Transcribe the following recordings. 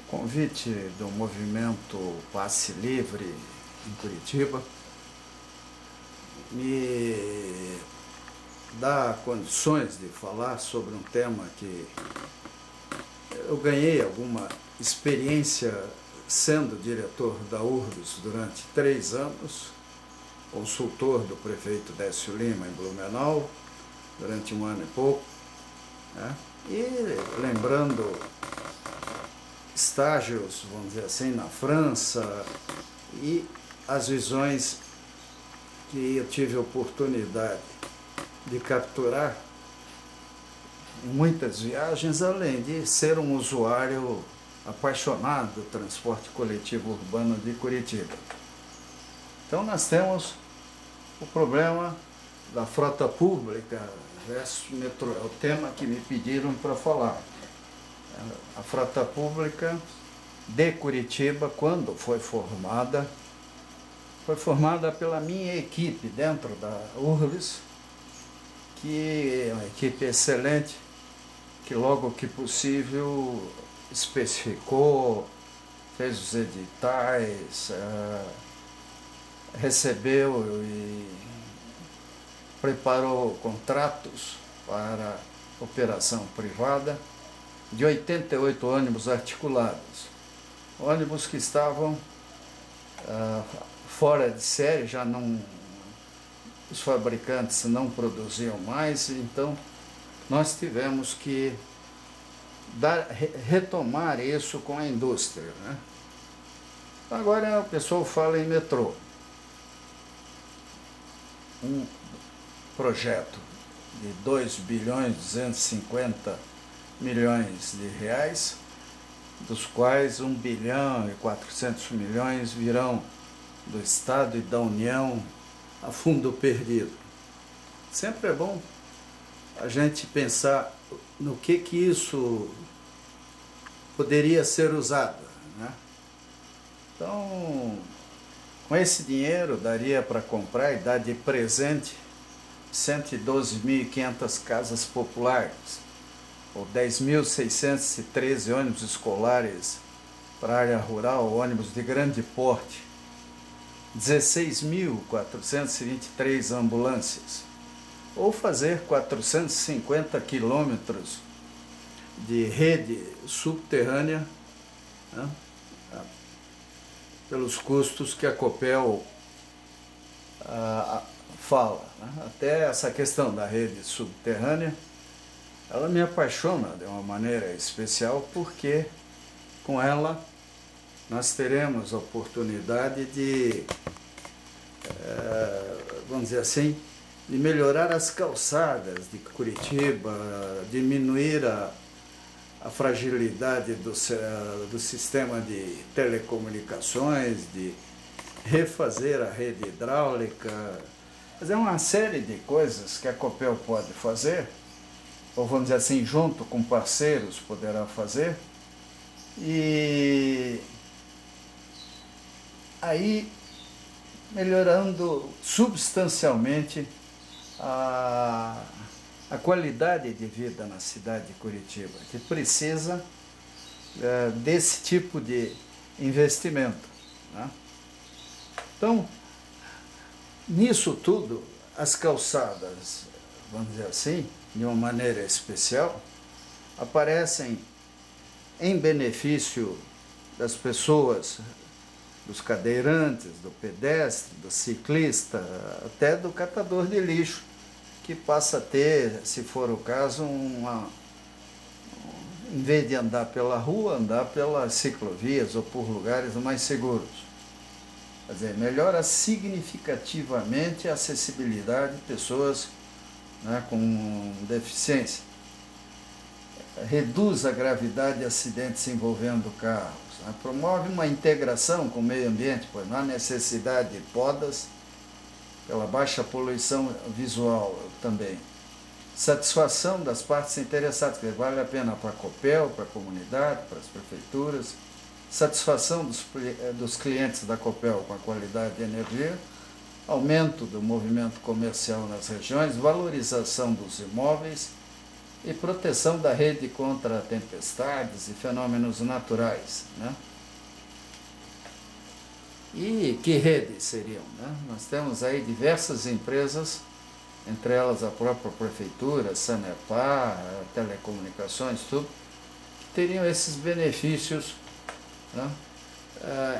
Convite do movimento Passe Livre em Curitiba me dá condições de falar sobre um tema que eu ganhei alguma experiência sendo diretor da URBS durante 3 anos, consultor do prefeito Décio Lima em Blumenau durante 1 ano e pouco, né? E lembrando estágios, vamos dizer assim, na França e as visões que eu tive a oportunidade de capturar em muitas viagens, além de ser um usuário apaixonado do transporte coletivo urbano de Curitiba. Então nós temos o problema da frota pública versus metrô, é o tema que me pediram para falar. A frota pública de Curitiba, quando foi formada pela minha equipe dentro da URBS, que é uma equipe excelente, que logo que possível especificou, fez os editais, recebeu e preparou contratos para operação privada de 88 ônibus articulados. Ônibus que estavam fora de série, já não, os fabricantes não produziam mais, então nós tivemos que retomar isso com a indústria, né? Agora o pessoal fala em metrô. Um projeto de 2.250 bilhões de reais, dos quais 1.400 bilhões virão do Estado e da União a fundo perdido. Sempre é bom a gente pensar no que isso poderia ser usado, né? Então, com esse dinheiro daria para comprar e dar de presente 112.500 casas populares, ou 10.613 ônibus escolares para a área rural, ônibus de grande porte, 16.423 ambulâncias, ou fazer 450 quilômetros de rede subterrânea, né, pelos custos que a Copel fala, né? Até essa questão da rede subterrânea, ela me apaixona de uma maneira especial, porque com ela nós teremos a oportunidade de, vamos dizer assim, de melhorar as calçadas de Curitiba, diminuir a fragilidade do sistema de telecomunicações, de refazer a rede hidráulica, fazer uma série de coisas que a Copel pode fazer, ou vamos dizer assim, junto com parceiros poderá fazer, e aí melhorando substancialmente a qualidade de vida na cidade de Curitiba, que precisa desse tipo de investimento, né? Então, nisso tudo, as calçadas, vamos dizer assim, de uma maneira especial, aparecem em benefício das pessoas, dos cadeirantes, do pedestre, do ciclista, até do catador de lixo, que passa a ter, se for o caso, em vez de andar pela rua, andar pelas ciclovias ou por lugares mais seguros. Quer dizer, melhora significativamente a acessibilidade de pessoas, né, com deficiência. Reduz a gravidade de acidentes envolvendo carros, né? Promove uma integração com o meio ambiente, pois não há necessidade de podas, pela baixa poluição visual também. Satisfação das partes interessadas, que vale a pena para a Copel, para a comunidade, para as prefeituras. Satisfação dos clientes da Copel com a qualidade de energia. Aumento do movimento comercial nas regiões, valorização dos imóveis e proteção da rede contra tempestades e fenômenos naturais, né? E que redes seriam, né? Nós temos aí diversas empresas, entre elas a própria prefeitura, Sanepar, telecomunicações, tudo, que teriam esses benefícios, né,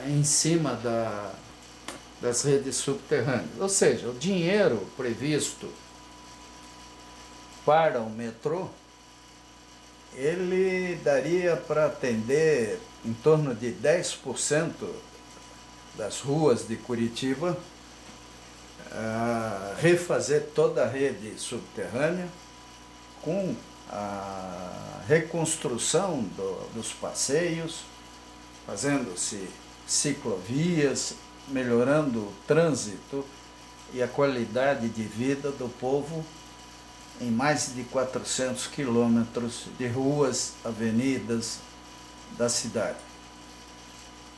em cima das redes subterrâneas. Ou seja, o dinheiro previsto para o metrô, ele daria para atender em torno de 10% das ruas de Curitiba, refazer toda a rede subterrânea com a reconstrução dos passeios, fazendo-se ciclovias, melhorando o trânsito e a qualidade de vida do povo em mais de 400 quilômetros de ruas, avenidas da cidade.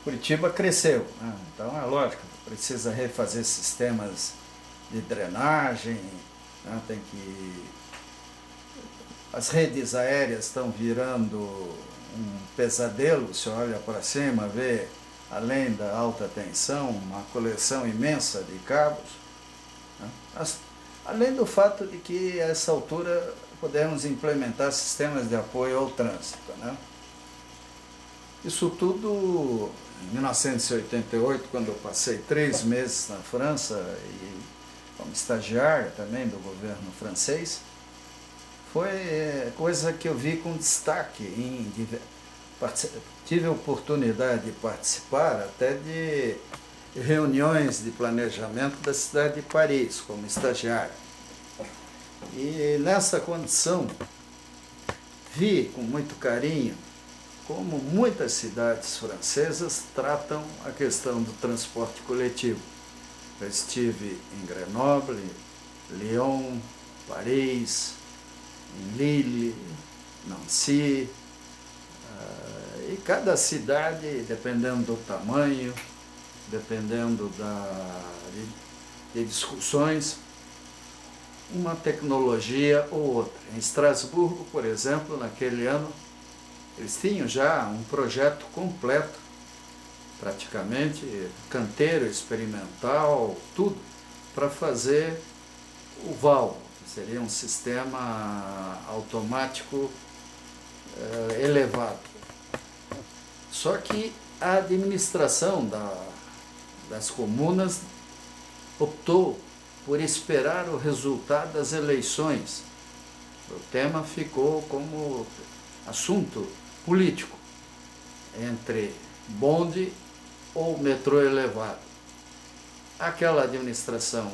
Curitiba cresceu, né? Então é lógico, precisa refazer sistemas de drenagem, né? As redes aéreas estão virando um pesadelo, você olha para cima, vê, além da alta tensão, uma coleção imensa de cabos, né? Além do fato de que a essa altura podemos implementar sistemas de apoio ao trânsito, né? Isso tudo em 1988, quando eu passei 3 meses na França, e como estagiário também do governo francês, foi coisa que eu vi com destaque. Tive a oportunidade de participar até de reuniões de planejamento da cidade de Paris, como estagiário. E nessa condição, vi com muito carinho como muitas cidades francesas tratam a questão do transporte coletivo. Eu estive em Grenoble, Lyon, Paris, em Lille, Nancy, e cada cidade, dependendo do tamanho, dependendo de discussões, uma tecnologia ou outra. Em Estrasburgo, por exemplo, naquele ano, eles tinham já um projeto completo, praticamente, canteiro experimental, tudo, para fazer o VAL, que seria um sistema automático elevado. Só que a administração das comunas optou por esperar o resultado das eleições. O tema ficou como assunto político, entre bonde ou metrô elevado. Aquela administração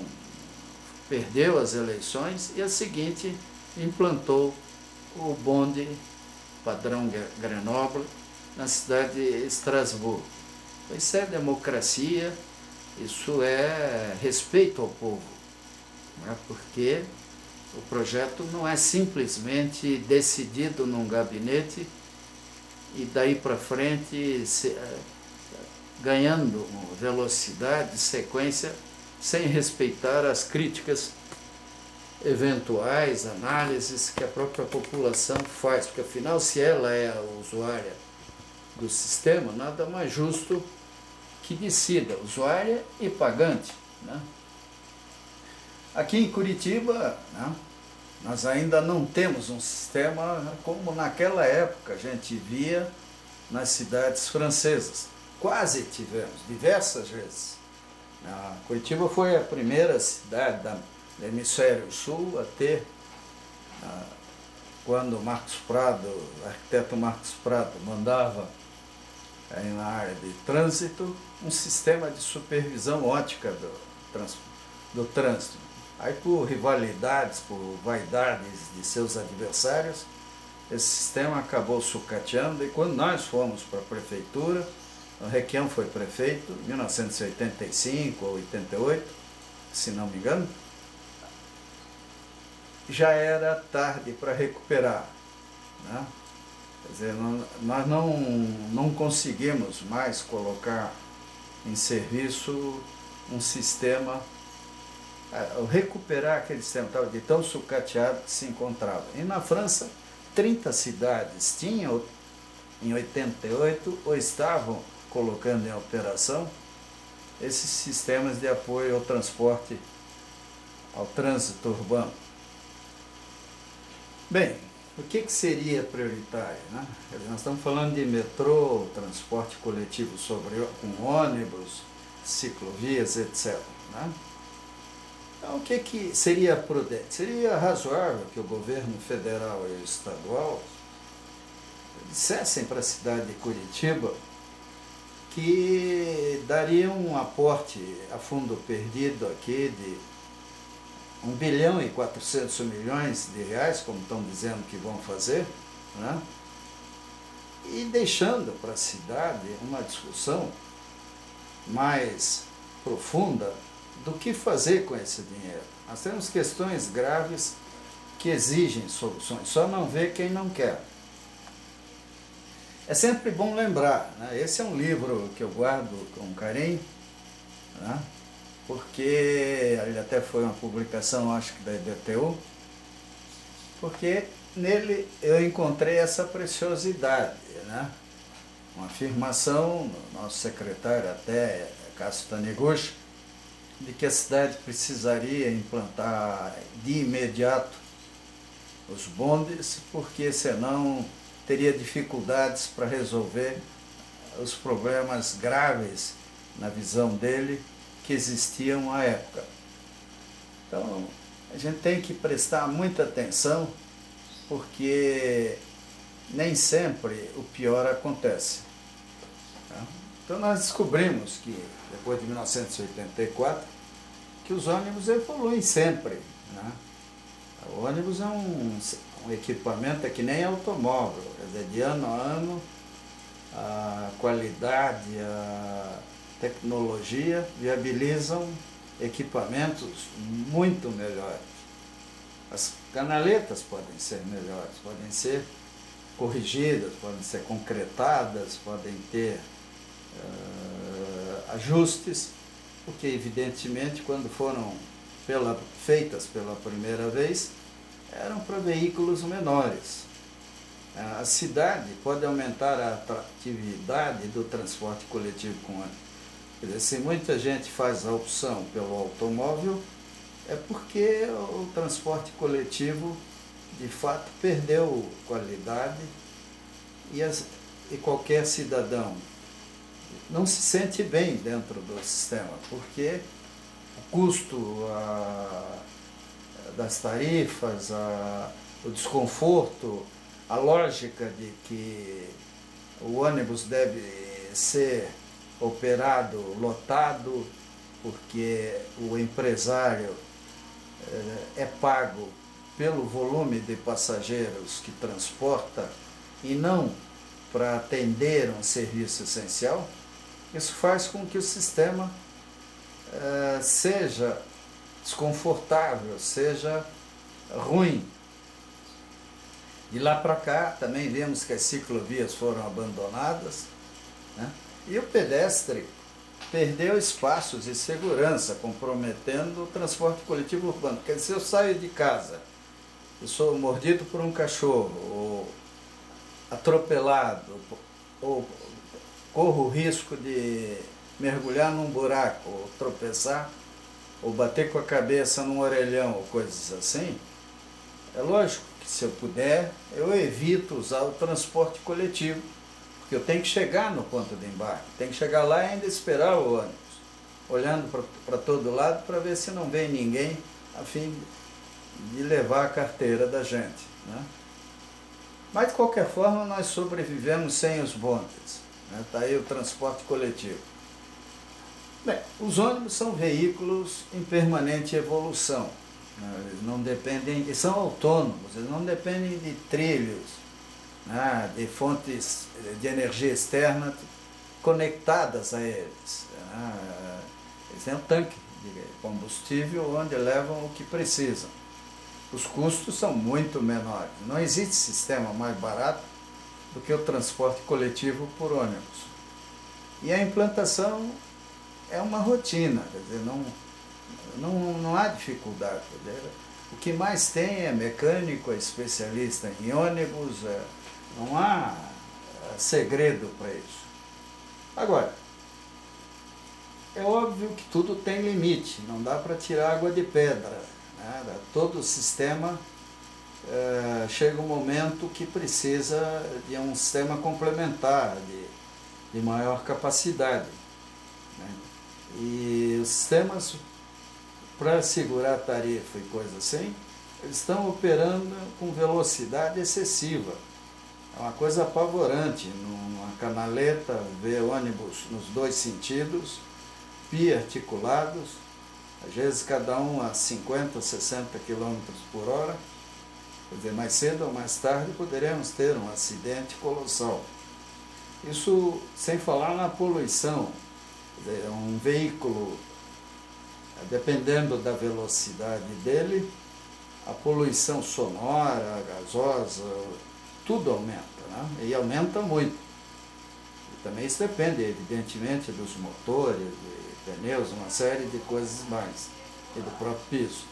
perdeu as eleições e a seguinte implantou o bonde padrão Grenoble na cidade de Estrasburgo. Isso é democracia, isso é respeito ao povo, né? Porque o projeto não é simplesmente decidido num gabinete e daí para frente ganhando velocidade, sequência, sem respeitar as críticas eventuais, análises que a própria população faz, porque afinal, se ela é a usuária do sistema, nada mais justo que decida, usuária e pagante, né? Aqui em Curitiba, né, nós ainda não temos um sistema como naquela época a gente via nas cidades francesas. Quase tivemos, diversas vezes. Curitiba foi a primeira cidade do hemisfério sul a ter, quando Marcos Prado, o arquiteto Marcos Prado, mandava na área de trânsito, um sistema de supervisão ótica do trânsito. Aí, por rivalidades, por vaidades de seus adversários, esse sistema acabou sucateando, e quando nós fomos para a prefeitura, o Requião foi prefeito em 1985 ou 88, se não me engano, já era tarde para recuperar, né? Quer dizer, nós não conseguimos mais colocar em serviço um sistema recuperar aquele sistema de tão sucateado que se encontrava. E na França, 30 cidades tinham, em 88, ou estavam colocando em operação esses sistemas de apoio ao transporte, ao trânsito urbano. Bem, o que seria prioritário, né? Nós estamos falando de metrô, transporte coletivo com ônibus, ciclovias, etc. Né? Então, o que seria prudente? Seria razoável que o governo federal e o estadual dissessem para a cidade de Curitiba que dariam um aporte a fundo perdido aqui de 1,4 bilhões, como estão dizendo que vão fazer, né? E deixando para a cidade uma discussão mais profunda do que fazer com esse dinheiro. Nós temos questões graves que exigem soluções, só não vê quem não quer. É sempre bom lembrar, né? Esse é um livro que eu guardo com carinho, né? Porque ele até foi uma publicação, acho que da IDTU, porque nele eu encontrei essa preciosidade, né? Uma afirmação do nosso secretário até, Cássio Taniguchi, de que a cidade precisaria implantar de imediato os bondes, porque senão teria dificuldades para resolver os problemas graves, na visão dele, que existiam à época. Então, a gente tem que prestar muita atenção, porque nem sempre o pior acontece. Tá? Então, nós descobrimos que, depois de 1984, que os ônibus evoluem sempre. Né? O ônibus é um equipamento, é que nem automóvel, quer dizer, de ano a ano, a qualidade, a tecnologia viabilizam equipamentos muito melhores. As canaletas podem ser melhores, podem ser corrigidas, podem ser concretadas, podem ter ajustes, porque evidentemente quando foram feitas pela primeira vez, eram para veículos menores. A cidade pode aumentar a atratividade do transporte coletivo com ônibus. Quer dizer, se muita gente faz a opção pelo automóvel, é porque o transporte coletivo, de fato, perdeu qualidade e qualquer cidadão não se sente bem dentro do sistema, porque o custo das tarifas, o desconforto, a lógica de que o ônibus deve ser operado, lotado, porque o empresário é pago pelo volume de passageiros que transporta e não para atender um serviço essencial, isso faz com que o sistema seja desconfortável, seja ruim. De lá para cá, também vemos que as ciclovias foram abandonadas, né? E o pedestre perdeu espaços de segurança, comprometendo o transporte coletivo urbano. Quer dizer, se eu saio de casa, eu sou mordido por um cachorro, ou atropelado, ou corro o risco de mergulhar num buraco, ou tropeçar, ou bater com a cabeça num orelhão, ou coisas assim, é lógico que se eu puder, eu evito usar o transporte coletivo, porque eu tenho que chegar no ponto de embarque, tenho que chegar lá e ainda esperar o ônibus, olhando para todo lado para ver se não vem ninguém a fim de levar a carteira da gente, né? Mas de qualquer forma nós sobrevivemos sem os bondes, né? Tá aí o transporte coletivo. Bem, os ônibus são veículos em permanente evolução, né? Eles não dependem, eles são autônomos, eles não dependem de trilhos, né? De fontes de energia externa conectadas a eles, né? Eles têm um tanque de combustível onde levam o que precisam. Os custos são muito menores. Não existe sistema mais barato do que o transporte coletivo por ônibus. E a implantação é uma rotina, quer dizer, Não há dificuldade. O que mais tem é mecânico, é especialista em ônibus, não há segredo para isso. Agora, é óbvio que tudo tem limite, não dá para tirar água de pedra, né? Todo o sistema chega um momento que precisa de um sistema complementar, de maior capacidade, né? E os sistemas, para segurar a tarifa e coisa assim, eles estão operando com velocidade excessiva. É uma coisa apavorante, numa canaleta, ver ônibus nos dois sentidos, biarticulados, às vezes cada um a 50, 60 km por hora. Quer dizer, mais cedo ou mais tarde poderemos ter um acidente colossal. Isso sem falar na poluição. Quer dizer, um veículo, dependendo da velocidade dele, a poluição sonora, gasosa, tudo aumenta, né? E aumenta muito. E também isso depende, evidentemente, dos motores, de pneus, uma série de coisas mais, e do próprio piso.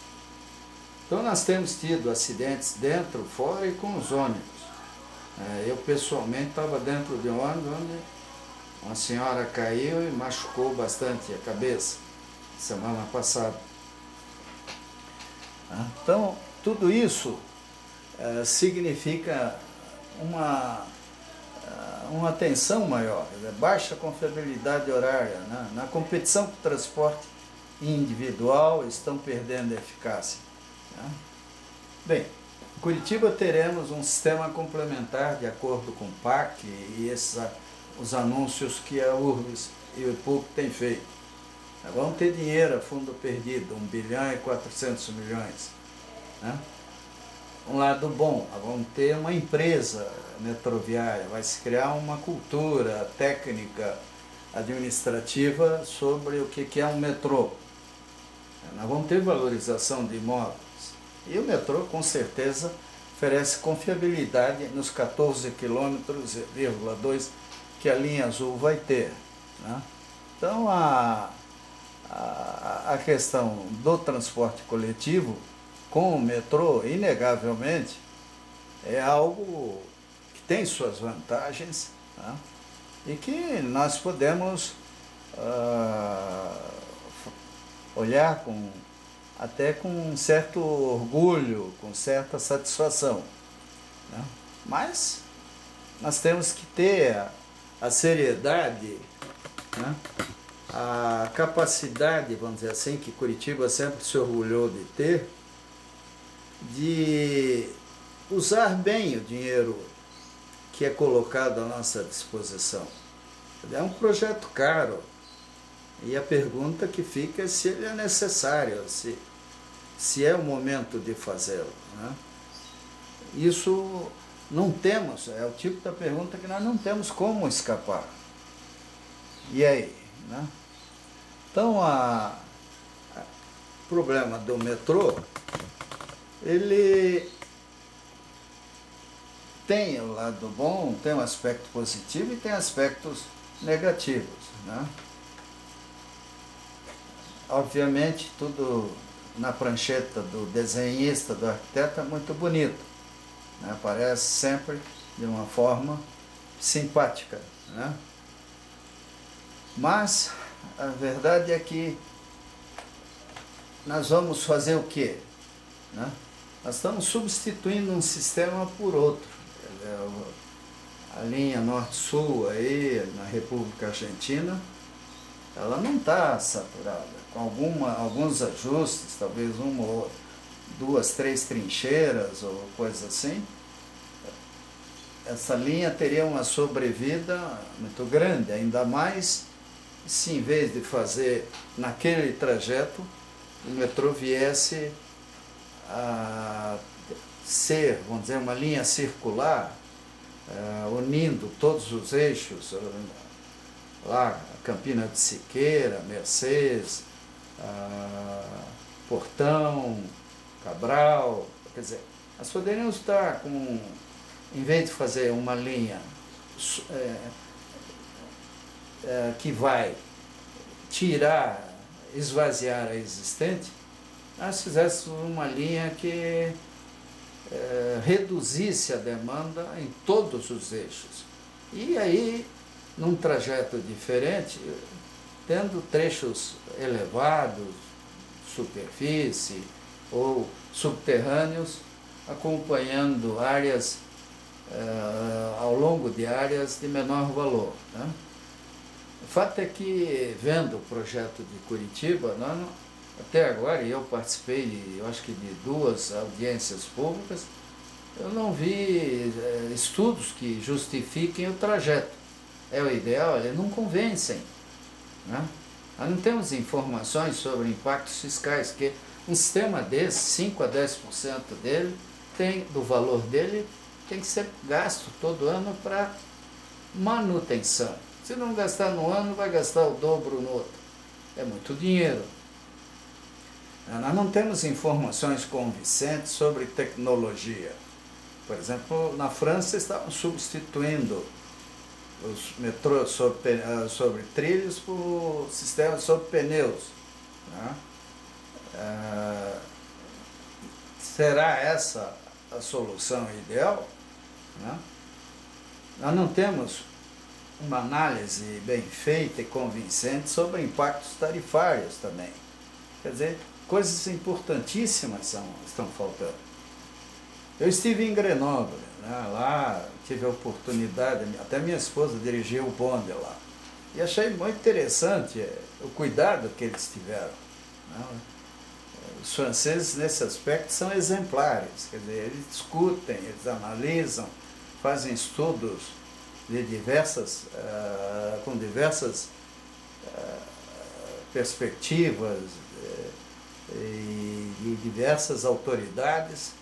Então nós temos tido acidentes dentro, fora e com os ônibus. Eu pessoalmente estava dentro de um ônibus onde uma senhora caiu e machucou bastante a cabeça, semana passada. Então, tudo isso significa uma tensão maior, baixa confiabilidade horária, né? Na competição com o transporte individual estão perdendo eficácia, né? Bem, em Curitiba teremos um sistema complementar de acordo com o PAC e os anúncios que a URBS e o IPUC têm feito. Vamos ter dinheiro a fundo perdido, 1 bilhão e 400 milhões, né? Um lado bom, vamos ter uma empresa metroviária, vai se criar uma cultura técnica, administrativa sobre o que é um metrô. Nós vamos ter valorização de imóveis. E o metrô, com certeza, oferece confiabilidade nos 14,2 km que a linha azul vai ter, né? Então, a questão do transporte coletivo com o metrô, inegavelmente, é algo que tem suas vantagens, né? E que nós podemos olhar até com um certo orgulho, com certa satisfação, né? Mas nós temos que ter a seriedade, né? A capacidade, vamos dizer assim, que Curitiba sempre se orgulhou de ter, de usar bem o dinheiro que é colocado à nossa disposição. É um projeto caro, e a pergunta que fica é se ele é necessário, se é o momento de fazê-lo, né? Isso não temos, é o tipo da pergunta que nós não temos como escapar. E aí, né? Então, o problema do metrô, ele tem o lado bom, tem um aspecto positivo e tem aspectos negativos, né? Obviamente, tudo na prancheta do desenhista, do arquiteto, é muito bonito, né? Parece sempre de uma forma simpática, né? Mas a verdade é que nós vamos fazer o quê, né? Nós estamos substituindo um sistema por outro. A linha Norte-Sul aí na República Argentina, ela não está saturada, com alguns ajustes, talvez uma ou duas, três trincheiras ou coisa assim. Essa linha teria uma sobrevida muito grande, ainda mais se em vez de fazer naquele trajeto, o metrô viesse a ser, vamos dizer, uma linha circular, unindo todos os eixos, lá Campina de Siqueira, Mercedes, Portão, Cabral. Quer dizer, nós poderíamos estar com, em vez de fazer uma linha que vai tirar esvaziar a existente, nós fizéssemos uma linha que reduzisse a demanda em todos os eixos. E aí, num trajeto diferente, tendo trechos elevados, superfície ou subterrâneos, acompanhando áreas, ao longo de áreas de menor valor, né? O fato é que, vendo o projeto de Curitiba, até agora, eu participei, eu acho que de 2 audiências públicas, eu não vi estudos que justifiquem o trajeto. É o ideal, eles não convencem, né? Nós não temos informações sobre impactos fiscais, porque um sistema desse, 5 a 10% dele, do valor dele, tem que ser gasto todo ano para manutenção. Se não gastar no ano, vai gastar o dobro no outro. É muito dinheiro. Nós não temos informações convincentes sobre tecnologia. Por exemplo, na França estavam substituindo os metrôs sobre trilhos por sistemas sobre pneus, né? Será essa a solução ideal? Né? Nós não temos uma análise bem feita e convincente sobre impactos tarifários também. Quer dizer, coisas importantíssimas estão faltando. Eu estive em Grenoble, né? Lá tive a oportunidade, até minha esposa dirigiu o bonde lá, e achei muito interessante o cuidado que eles tiveram, né? Os franceses, nesse aspecto, são exemplares, quer dizer, eles discutem, eles analisam, fazem estudos de com diversas perspectivas e de diversas autoridades,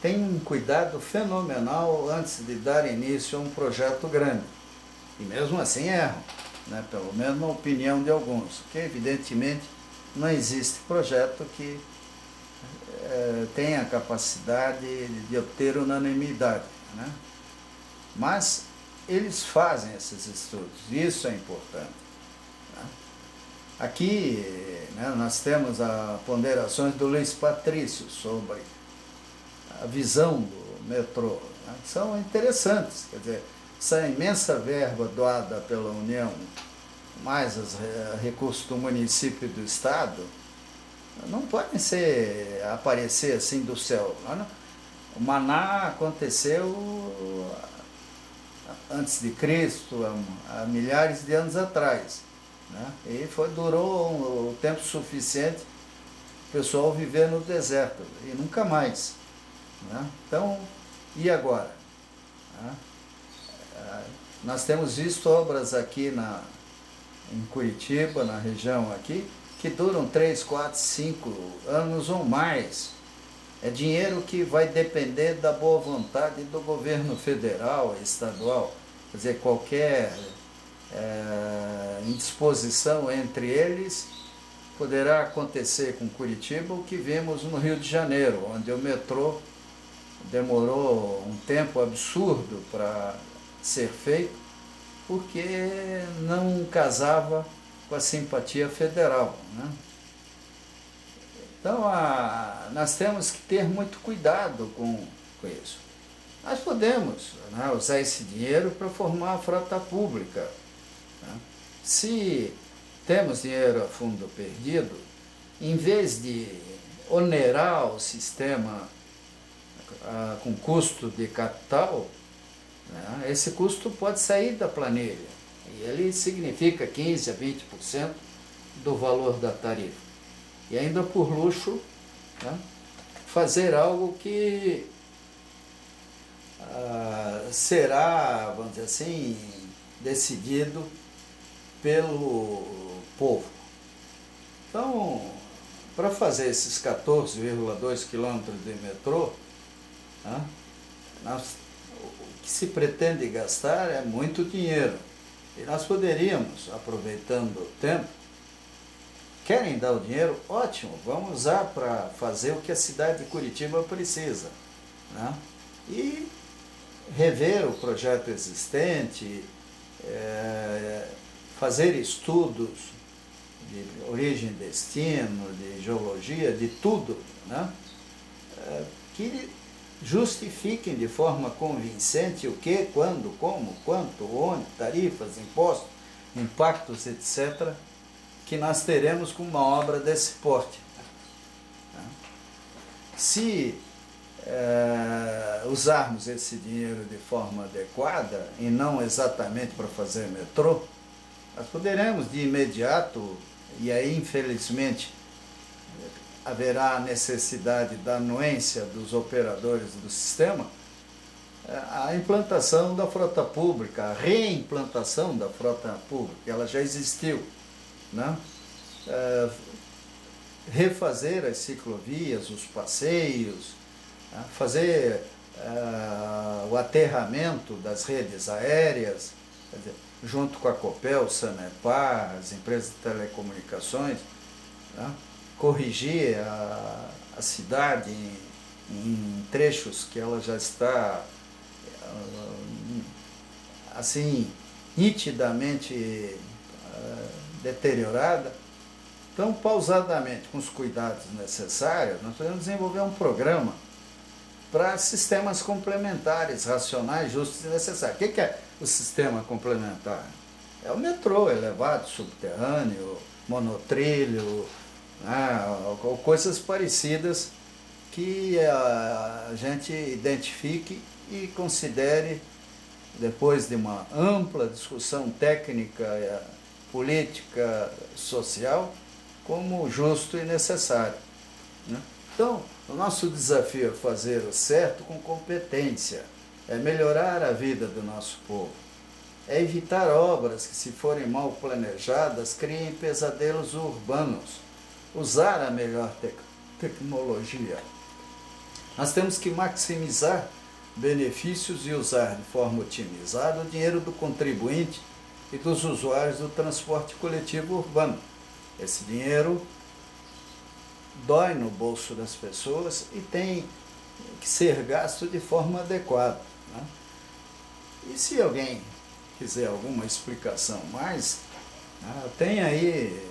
tem um cuidado fenomenal antes de dar início a um projeto grande. E mesmo assim erram, né? Pelo menos na opinião de alguns, que evidentemente não existe projeto que tenha a capacidade de obter unanimidade, né? Mas eles fazem esses estudos, isso é importante, né? Aqui, né, nós temos as ponderações do Luiz Patrício sobre a visão do metrô, né? São interessantes, quer dizer, essa imensa verba doada pela União, mais os recursos do município e do Estado, não podem aparecer assim do céu. O Maná aconteceu antes de Cristo, há milhares de anos atrás, né? E durou o tempo suficiente o pessoal viver no deserto, e nunca mais, né? Então, e agora? Né? Nós temos visto obras aqui em Curitiba, na região aqui, que duram 3, 4, 5 anos ou mais. É dinheiro que vai depender da boa vontade do governo federal e estadual. Quer dizer, qualquer indisposição entre eles poderá acontecer com Curitiba o que vimos no Rio de Janeiro, onde o metrô demorou um tempo absurdo para ser feito, porque não casava com a simpatia federal, né? Então, nós temos que ter muito cuidado com isso. Nós podemos, né, usar esse dinheiro para formar a frota pública, né? Se temos dinheiro a fundo perdido, em vez de onerar o sistema com custo de capital, né, esse custo pode sair da planilha, e ele significa 15% a 20% do valor da tarifa. E ainda por luxo, né, fazer algo que será, vamos dizer assim, decidido pelo povo. Então, para fazer esses 14,2 quilômetros de metrô, né, o que se pretende gastar é muito dinheiro. E nós poderíamos, aproveitando o tempo, querem dar o dinheiro? Ótimo, vamos usar para fazer o que a cidade de Curitiba precisa, né? E rever o projeto existente, fazer estudos de origem e destino, de geologia, de tudo, né? Que justifiquem de forma convincente o que, quando, como, quanto, onde, tarifas, impostos, impactos, etc., que nós teremos com uma obra desse porte. Se usarmos esse dinheiro de forma adequada e não exatamente para fazer metrô, nós poderemos de imediato, e aí infelizmente haverá a necessidade da anuência dos operadores do sistema, a implantação da frota pública, a reimplantação da frota pública, ela já existiu, né? Refazer as ciclovias, os passeios, fazer o aterramento das redes aéreas, quer dizer, junto com a Copel, Sanepar, as empresas de telecomunicações, né? Corrigir a cidade em trechos que ela já está assim nitidamente deteriorada. Então, pausadamente, com os cuidados necessários, nós podemos desenvolver um programa para sistemas complementares, racionais, justos e necessários. O que é o sistema complementar? É o metrô elevado, subterrâneo, monotrilho, ou coisas parecidas que a gente identifique e considere, depois de uma ampla discussão técnica, política, social, como justo e necessário, né? Então, o nosso desafio é fazer o certo com competência, é melhorar a vida do nosso povo, é evitar obras que, se forem mal planejadas, criem pesadelos urbanos, usar a melhor tecnologia. Nós temos que maximizar benefícios e usar de forma otimizada o dinheiro do contribuinte e dos usuários do transporte coletivo urbano. Esse dinheiro dói no bolso das pessoas e tem que ser gasto de forma adequada, né? E se alguém quiser alguma explicação mais, tem aí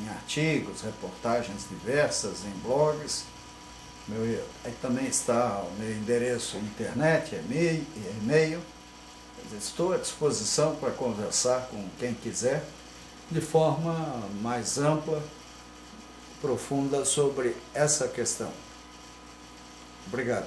em artigos, reportagens diversas, em blogs. Aí também está o meu endereço internet, e-mail. Estou à disposição para conversar com quem quiser de forma mais ampla, profunda sobre essa questão. Obrigado.